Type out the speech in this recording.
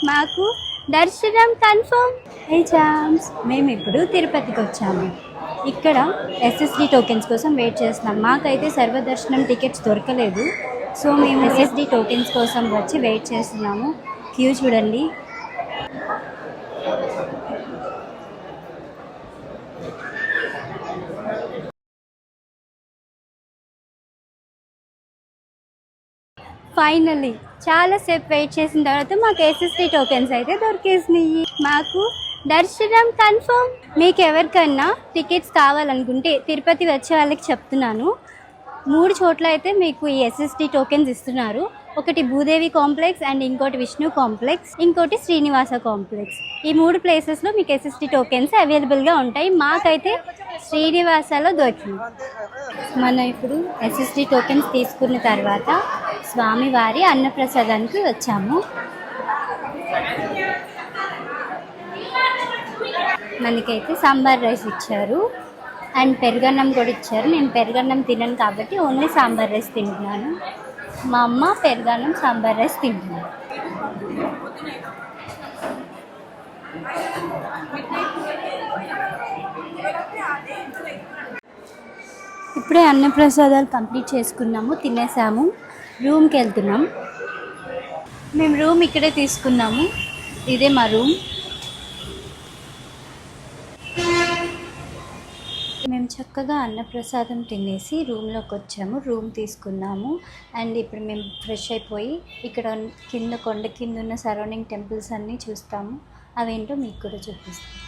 మాకు దర్శనం confirm. Exams మేము ఇప్పుడు తిరుపతికి వచ్చాము. ఇక్కడ ఎస్ఎస్డి టోకెన్స్ కోసం వెయిట్ చేస్తున్నాం. మాకైతే సర్వదర్శనం టికెట్స్ దొరకలేదు. సో మేము ఎస్ఎస్డి టోకెన్స్ కోసం వచ్చి వెయిట్ చేస్తున్నాము. క్యూ చూడండి. ఫైనల్లీ చాలాసేపు వెయిట్ చేసిన తర్వాత మాకు ఎస్ఎస్డి టోకెన్స్ అయితే దొరికేసినాయి. మాకు దర్శనం కన్ఫర్మ్. మీకు ఎవరికన్నా టికెట్స్ కావాలనుకుంటే తిరుపతి వచ్చే వాళ్ళకి చెప్తున్నాను, 3 చోట్ల అయితే మీకు ఈ ఎస్ఎస్డి టోకెన్స్ ఇస్తున్నారు. ఒకటి భూదేవి కాంప్లెక్స్ అండ్ ఇంకోటి విష్ణు కాంప్లెక్స్, ఇంకోటి శ్రీనివాస కాంప్లెక్స్. ఈ 3 ప్లేసెస్లో మీకు ఎస్ఎస్డి టోకెన్స్ అవైలబుల్గా ఉంటాయి. మాకైతే శ్రీనివాసలో దొరికింది. మనం ఇప్పుడు ఎస్ఎస్డి టోకెన్స్ తీసుకున్న తర్వాత స్వామివారి అన్నప్రసాదానికి వచ్చాము. మనకైతే సాంబార్ రైస్ ఇచ్చారు అండ్ పెరుగన్నం కూడా ఇచ్చారు. నేను పెరుగన్నం తినను కాబట్టి ఓన్లీ సాంబార్ రైస్ తింటున్నాను. మా అమ్మ పెరుగన్నం సాంబార్ రైస్ తింటున్నాను. ఇప్పుడే అన్నప్రసాదాలు కంప్లీట్ చేసుకున్నాము, తినేసాము. రూమ్కి వెళ్తున్నాం. మేము రూమ్ ఇక్కడే తీసుకున్నాము. ఇదే మా రూమ్. మేము చక్కగా అన్నప్రసాదం తినేసి రూమ్లోకి వచ్చాము. రూమ్ తీసుకున్నాము అండ్ ఇప్పుడు మేము ఫ్రెష్ అయిపోయి ఇక్కడ కింద కొండ కింద ఉన్న సరౌండింగ్ టెంపుల్స్ అన్నీ చూస్తాము. అవేంటో మీకు కూడా చూపిస్తాము.